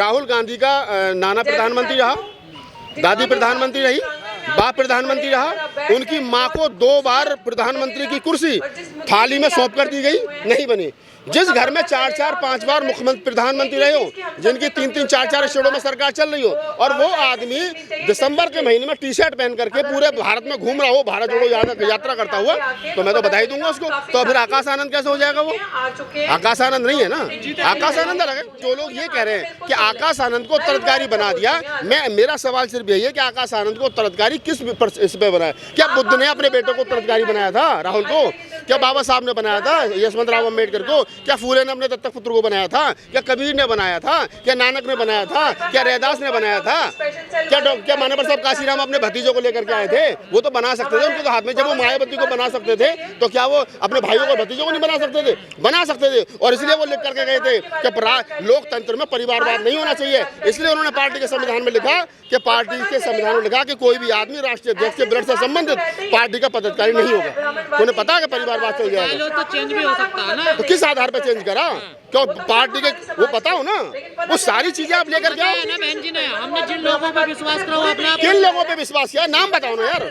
राहुल गांधी का नाना प्रधानमंत्री रहा, दादी प्रधानमंत्री रही, बाप प्रधानमंत्री रहा, उनकी माँ को 2 बार प्रधानमंत्री की कुर्सी थाली में सौंप कर दी गई, नहीं बनी। जिस घर में 4-4, 5 बार मुख्यमंत्री प्रधानमंत्री रहे हो, जिनकी 3-3, 4-4 स्टेटों में सरकार चल रही हो, और वो आदमी दिसंबर के महीने में टी-शर्ट पहन करके पूरे भारत में घूम रहा हो, भारत जोड़ो यात्रा करता हुआ, तो मैं तो बधाई दूंगा उसको। तो फिर आकाश आनंद कैसे हो जाएगा? वो आकाश आनंद नहीं है ना, आकाश आनंद अलग है। जो लोग ये कह रहे हैं कि आकाश आनंद को उत्तराधिकारी बना दिया, मेरा सवाल सिर्फ यही है कि आकाश आनंद को उत्तराधिकारी किस इस पे बनाया? क्या बुद्ध ने अपने बेटे को उत्तराधिकारी बनाया था, राहुल को? क्या बाबा साहब ने बनाया था, यशवंतराव अम्बेडकर को? क्या फूले ने अपने दत्तक पुत्र को बनाया था? क्या कबीर ने बनाया था? क्या नानक ने बनाया था? क्या रैदास ने बनाया था? क्या मानवर साहब काशीराम अपने भतीजों को लेकर के आए थे? वो तो बना सकते थे, उनके तो हाथ में। जब वो मायावती को बना सकते थे, तो क्या वो अपने भाइयों को भतीजों को नहीं बना सकते थे? बना सकते थे। और इसलिए वो लिख करके गए थे कि लोकतंत्र में परिवारवाद नहीं होना चाहिए। इसलिए उन्होंने पार्टी के संविधान में लिखा कि पार्टी के संविधान में लिखा कि कोई भी आदमी राष्ट्रीय अध्यक्ष के ब्लड से संबंधित पार्टी का पदाधिकारी नहीं होगा। उन्हें पता है कि परिवारवाद चल जाएगा, तो चेंज भी हो सकता है ना। तो किस आधार पर चेंज करा? क्यों पार्टी के वो पता हो ना, वो सारी चीजें आप लेकर के आओ ना। बहन जी ने हमने जिन लोगों पर विश्वास करा, अपना किन लोगों पे विश्वास किया? नाम बताओ ना यार।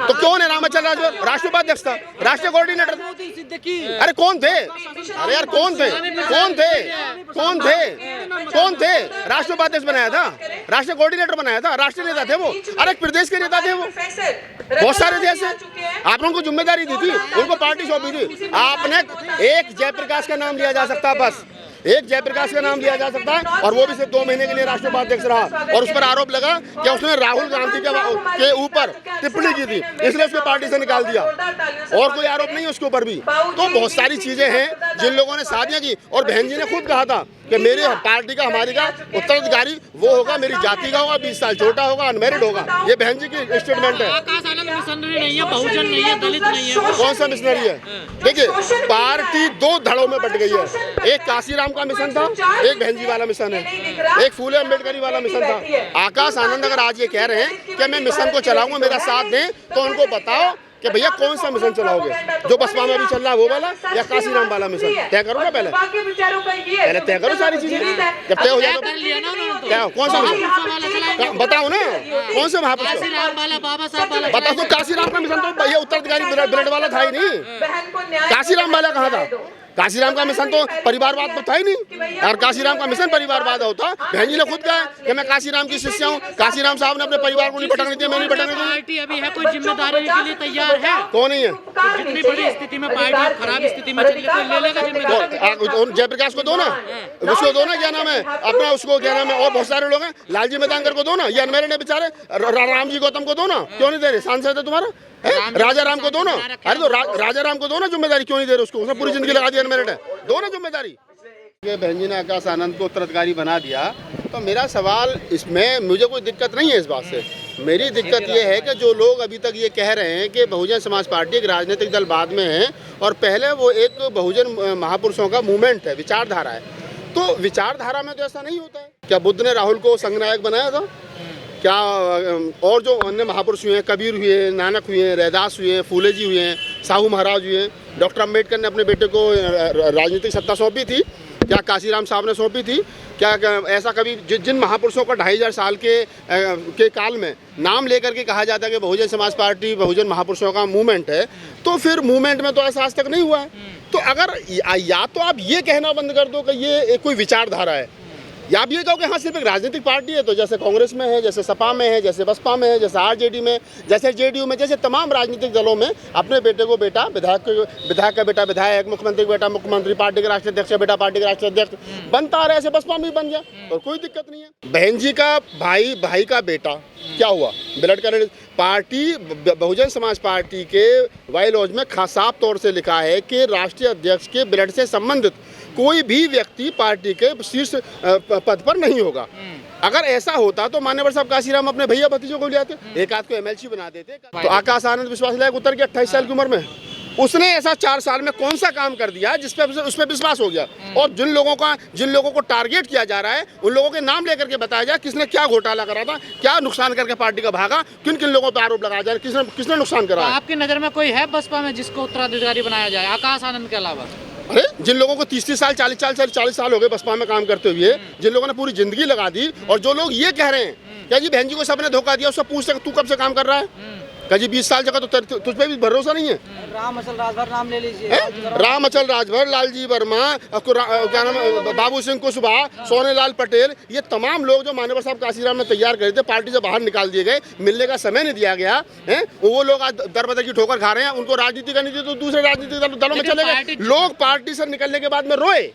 तो क्यों है रामाचल राजभर? राष्ट्रीय उपाध्यक्ष था, राष्ट्रीय कोऑर्डिनेटर। अरे कौन थे? अरे यार कौन थे? कौन थे? कौन थे? कौन थे? राष्ट्रीय उपाध्यक्ष बनाया था, राष्ट्रीय कोऑर्डिनेटर बनाया था, राष्ट्रीय नेता थे वो। अरे प्रदेश के नेता थे वो, बहुत सारे थे ऐसे। आपने उनको जिम्मेदारी दी थी, उनको पार्टी सौंपी थी। आपने एक जयप्रकाश का नाम लिया जा सकता है, बस एक जयप्रकाश का नाम लिया जा सकता है, और वो भी सिर्फ 2 महीने के लिए राष्ट्रीय उपाध्यक्ष रहा, और उस पर आरोप लगा कि उसने राहुल गांधी के ऊपर टिप्पणी की थी, इसलिए उसको पार्टी से निकाल दिया। और कोई आरोप नहीं है उसके ऊपर भी। तो बहुत सारी चीजें हैं जिन लोगों ने शादियां की। और बहन जी ने खुद कहा था कि मेरी पार्टी का, हमारी का उत्तराधिकारी वो होगा, मेरी जाति का होगा, 20 साल छोटा होगा, अनमेरिड होगा। ये बहन जी की स्टेटमेंट है। आकाश आनंद मिशनरी नहीं है, बहुजन नहीं है, दलित नहीं है। कौन सा मिशनरी है? देखिए, पार्टी 2 धड़ों में बट गई है। एक काशीराम का मिशन था, एक बहन जी वाला मिशन है, एक फूले अम्बेडकरी वाला मिशन था। आकाश आनंद अगर आज ये कह रहे हैं कि मैं मिशन को चलाऊंगा, मेरा साथ दें, तो उनको बताओ कि भैया कौन सा मिशन चलाओगे? जो बसपा में अभी चल रहा है वो वाला, या काशीराम वाला मिशन? तय करो ना, पहले तय करो सारी चीजें। जब तय हो जाए तो क्या, कौन सा मिशन बताओ ना? कौन से महापुरुष? बताओ तो। काशीराम का मिशन तो भैया उत्तराधिकारी ब्लड वाला था ही नहीं। काशीराम वाला कहाँ था? काशीराम का मिशन तो परिवारवाद तो था ही नहीं। और काशीराम का मिशन परिवारवाद होता। बहन जी ने खुद कहा कि मैं काशीराम की शिष्य हूँ, काशीराम साहब ने अपने परिवार को नहीं भटकने दिया, मैं नहीं भटकने दिया। पार्टी अभी है, कोई जिम्मेदारी के लिए तैयार है? कौन नहीं है? जितनी बड़ी स्थिति में पार्टी खराब स्थिति में चल रही है, ले लेगा जिम्मेदारी। जयप्रकाश को दो ना, उसको दो ना, क्या नाम है अपना, उसको क्या नाम है, और बहुत सारे लोग हैं, लालजी मेहतांकर को दो ना, ये अनमेरिड है बेचारे, राम जी गौतम को दो ना। क्यों नहीं दे रहे? सांसद है तुम्हारा, राजा राम को दो ना। अरे तो राजा राम को दो ना जिम्मेदारी, क्यों नहीं दे रहे उसको? उसने पूरी जिंदगी लगा दी, अनमेरिड है, दो ना जिम्मेदारी। बहन जी ने आकाश आनंद को उत्तराधिकारी बना दिया, तो मेरा सवाल इसमें, मुझे कोई दिक्कत नहीं है इस बात से। मेरी दिक्कत ये है कि जो लोग अभी तक ये कह रहे हैं कि बहुजन समाज पार्टी एक राजनीतिक दल बाद में है, और पहले वो एक बहुजन महापुरुषों का मूवमेंट है, विचारधारा है। तो विचारधारा में तो ऐसा नहीं होता है। क्या बुद्ध ने राहुल को संघनायक बनाया था? क्या और जो अन्य महापुरुष हुए हैं, कबीर हुए, नानक हुए, रैदास हुए, फूले जी हुए, साहू महाराज हुए, डॉक्टर अम्बेडकर ने अपने बेटे को राजनीतिक सत्ता सौंपी थी? क्या काशीराम साहब ने सौंपी थी? क्या ऐसा कभी जिन महापुरुषों का 2500 साल के काल में नाम लेकर के कहा जाता है कि बहुजन समाज पार्टी बहुजन महापुरुषों का मूवमेंट है, तो फिर मूवमेंट में तो ऐसा आज तक नहीं हुआ है। तो अगर या तो आप ये कहना बंद कर दो कि ये कोई विचारधारा है, या आप ये कहो कि हाँ सिर्फ एक राजनीतिक पार्टी है, तो जैसे कांग्रेस में है, जैसे सपा में है, जैसे बसपा में है, जैसे आरजेडी में, जैसे जेडीयू में, जैसे तमाम राजनीतिक दलों में अपने बेटे को बेटा, विधायक का बेटा विधायक, मुख्यमंत्री का बेटा मुख्यमंत्री, पार्टी के राष्ट्रीय अध्यक्ष का बेटा पार्टी के राष्ट्रीय अध्यक्ष बनता आ रहा है। ऐसे बसपा में भी बन गया, और कोई दिक्कत नहीं है। बहन जी का भाई का बेटा क्या हुआ? ब्लड का पार्टी, बहुजन समाज पार्टी के बायलॉज में साफ तौर से लिखा है कि राष्ट्रीय अध्यक्ष के ब्लड से संबंधित कोई भी व्यक्ति पार्टी के शीर्ष पद पर नहीं होगा। अगर ऐसा होता तो मान्यवर साहब काशीराम अपने भैया भतीजों को ले आते, एक आध को एमएलसी बना देते। तो आकाश आनंद विश्वास लायक उतर के 28 साल की उम्र में उसने ऐसा 4 साल में कौन सा काम कर दिया जिसपे उस पर विश्वास हो गया? और जिन लोगों को टारगेट किया जा रहा है, उन लोगों के नाम लेकर के बताया जाए किसने क्या घोटाला करा था, क्या नुकसान करके पार्टी का भागा, किन किन लोगों पर आरोप लगाया जाए, किसने नुकसान करा। आपकी नजर में कोई है बसपा में जिसको उत्तराधिकारी बनाया जाए आकाश आनंद के अलावा? अरे जिन लोगों को 30 साल 40 साल हो गए बसपा में काम करते हुए, जिन लोगों ने पूरी जिंदगी लगा दी, और जो लोग ये कह रहे हैं क्या जी बहन जी को सबने धोखा दिया, उससे पूछते तू कब से काम कर रहा है, क्या जी 20 साल जगह तो तुझ पे भी भरोसा नहीं है। राम अचल राजभर नाम ले लीजिए, राम अचल राजभर, लालजी वर्मा, क्या नाम है, बाबू सिंह कुशवाहा, सोनेलाल पटेल, ये तमाम लोग जो मान्यवर साहब काशीराम ने तैयार करे थे, पार्टी से बाहर निकाल दिए गए, मिलने का समय नहीं दिया गया है, वो लोग आज दर बदर की ठोकर खा रहे हैं। उनको राजनीति करनी थी तो दूसरे राजनीतिक दलों में चले गए। लोग पार्टी से निकलने के बाद में रोए,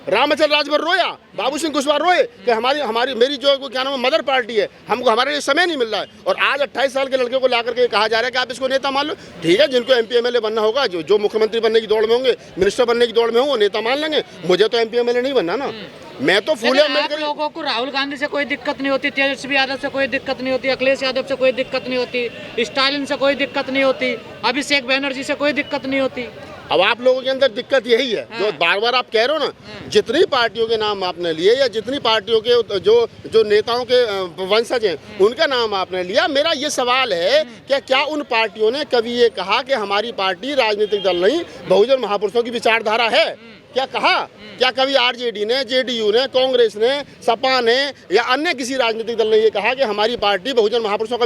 रामचंद्र राजभर रोया, बाबू सिंह कुशवाहा रोए कि हमारी मेरी जो क्या नाम है मदर पार्टी है, हमको हमारे लिए समय नहीं मिल रहा है। और आज 28 साल के लड़के को ला करके कहा जा रहा है कि आप इसको नेता मान लो। ठीक है, जिनको MP MLA बनना होगा, जो मुख्यमंत्री बनने की दौड़ में होंगे, मिनिस्टर बनने की दौड़ में होंगे, नेता मान लेंगे। मुझे तो MP MLA नहीं बनना ना, मैं तो फूले अम्बेडकर। लोगों को राहुल गांधी से कोई दिक्कत नहीं होती, तेजस्वी यादव से कोई दिक्कत नहीं होती, अखिलेश यादव से कोई दिक्कत नहीं होती, स्टालिन से कोई दिक्कत नहीं होती, अभिषेक बनर्जी से कोई दिक्कत नहीं होती। अब आप लोगों के अंदर दिक्कत यही है, जो बार बार आप कह रहे हो ना, जितनी पार्टियों के नाम आपने लिए या जितनी पार्टियों के जो नेताओं के वंशज हैं उनका नाम आपने लिया, मेरा ये सवाल है कि क्या उन पार्टियों ने कभी ये कहा कि हमारी पार्टी राजनीतिक दल नहीं, बहुजन महापुरुषों की विचारधारा है? क्या कहा? क्या कभी RJD ने, JDU ने, कांग्रेस ने, सपा ने या अन्य किसी राजनीतिक दल ने ये कहा कि हमारी पार्टी बहुजन महापुरुषों का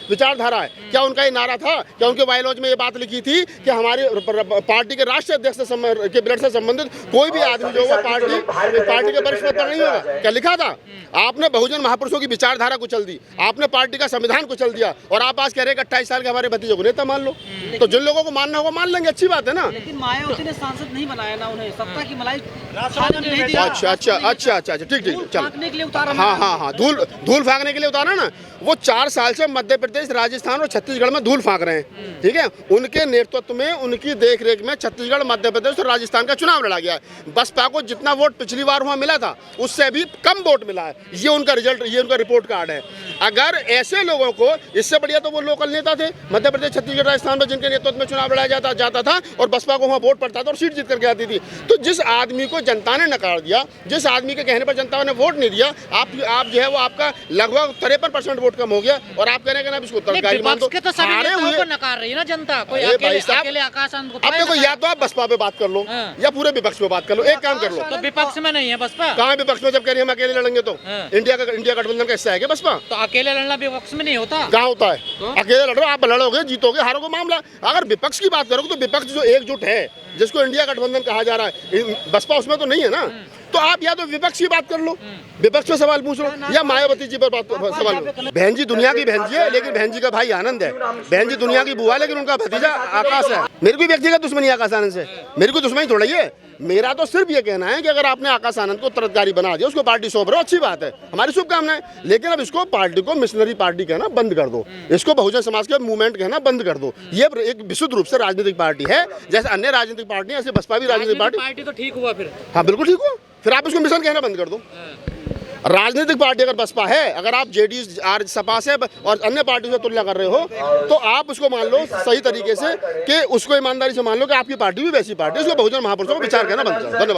विचारधारा है? क्या उनका ये नारा था? क्या उनके बायलॉज में ये बात लिखी थी कि हमारे पार्टी के राष्ट्रीय अध्यक्ष के ब्लड से संबंधित कोई भी आदमी जो होगा पार्टी के वरिष्ठ पद पर नहीं होगा? क्या लिखा था? आपने बहुजन महापुरुषों की विचारधारा कुचल दी, आपने पार्टी का संविधान कुचल दिया, और आप आज कह रहे हैं कि 28 साल के हमारे भतीजे को नेता मान लो। तो जिन लोगों को मानना होगा मान लेंगे, अच्छी बात है ना। लेकिन मायावती ने सांसद नहीं बनाया ना उन्हें, सत्ता की मलाई अच्छा ठीक फाँकने के लिए उतारा। हाँ, धूल फाँकने के लिए उतारा ना। वो 4 साल से मध्य प्रदेश, राजस्थान और छत्तीसगढ़ में धूल फाँक रहे हैं। ठीक है, उनके नेतृत्व में, उनकी देखरेख में छत्तीसगढ़, मध्य प्रदेश और राजस्थान का चुनाव लड़ा गया है। बसपा को जितना वोट पिछली बार वहाँ मिला था उससे भी कम वोट मिला है। ये उनका रिजल्ट, ये उनका रिपोर्ट कार्ड है। अगर ऐसे लोगों को, इससे बढ़िया तो वो लोकल नेता थे मध्य प्रदेश, छत्तीसगढ़, राजस्थान में, जिनके नेतृत्व में चुनाव लड़ाया जाता था और बसपा को वहाँ वोट पड़ता था और सीट जीत करके आती थी। तो जिस आदमी को जनता ने नकार दिया, जिस आदमी के कहने पर जनता ने वोट नहीं दिया, आप जो है वो आपका लगभग 53% वोट कम हो गया, और आप कह रहे हैं कि इसको तरकारी मान दो। तो सभी नेताओं को नकार रही है ना जनता, कोई अकेले आकाश आनंद को। अब देखो, या तो आप बसपा पे बात कर लो या पूरे विपक्ष पे बात कर लो। एक काम कर लो, तो विपक्ष में नहीं है बसपा। कहाँ विपक्ष में? जब कह रही हम अकेले लड़ेंगे तो इंडिया गठबंधन का हिस्सा है क्या बसपा? तो अकेले लड़ना विपक्ष में नहीं होता। कहाँ होता है? अकेले लड़ो, आप लड़ोगे, जीतोगे, हारोगे, मामला। अगर विपक्ष की बात करोगे तो विपक्ष जो एकजुट है, जिसको इंडिया गठबंधन कहा जा रहा है, बसपा उसमें तो नहीं है ना। तो आप या तो विपक्ष की बात कर लो, विपक्ष पे सवाल पूछ लो, या मायावती जी पर सवाल लो। बहन जी दुनिया की बहन जी है, लेकिन बहन जी का भाई आनंद है। बहन जी दुनिया की बुआ, लेकिन उनका भतीजा आकाश है। मेरी कोई व्यक्तिगत दुश्मनी आकाश आनंद से, मेरी कोई दुश्मनी थोड़ा ही है। मेरा तो सिर्फ ये कहना है कि अगर आपने आकाश आनंद को तरफदारी बना दिया, उसको पार्टी सौंप रहे हो, अच्छी बात है, हमारी शुभकामनाएं। लेकिन अब इसको पार्टी को मिशनरी पार्टी कहना बंद कर दो, इसको बहुजन समाज के मूवमेंट कहना बंद कर दो। ये एक विशुद्ध रूप से राजनीतिक पार्टी है, जैसे अन्य राजनीतिक पार्टी है, ऐसे बसपा भी राजनीतिक पार्टी। तो ठीक हुआ फिर। हाँ बिल्कुल ठीक हुआ, फिर आप इसको मिशन कहना बंद कर दो। राजनीतिक पार्टी अगर बसपा है, अगर आप JDU, सपा से और अन्य पार्टियों से तुलना कर रहे हो, तो आप उसको मान लो सही तरीके से कि उसको ईमानदारी से मान लो कि आपकी पार्टी भी वैसी पार्टी है, उसको बहुजन महापुरुषों को विचार कहना बंद करो। धन्यवाद।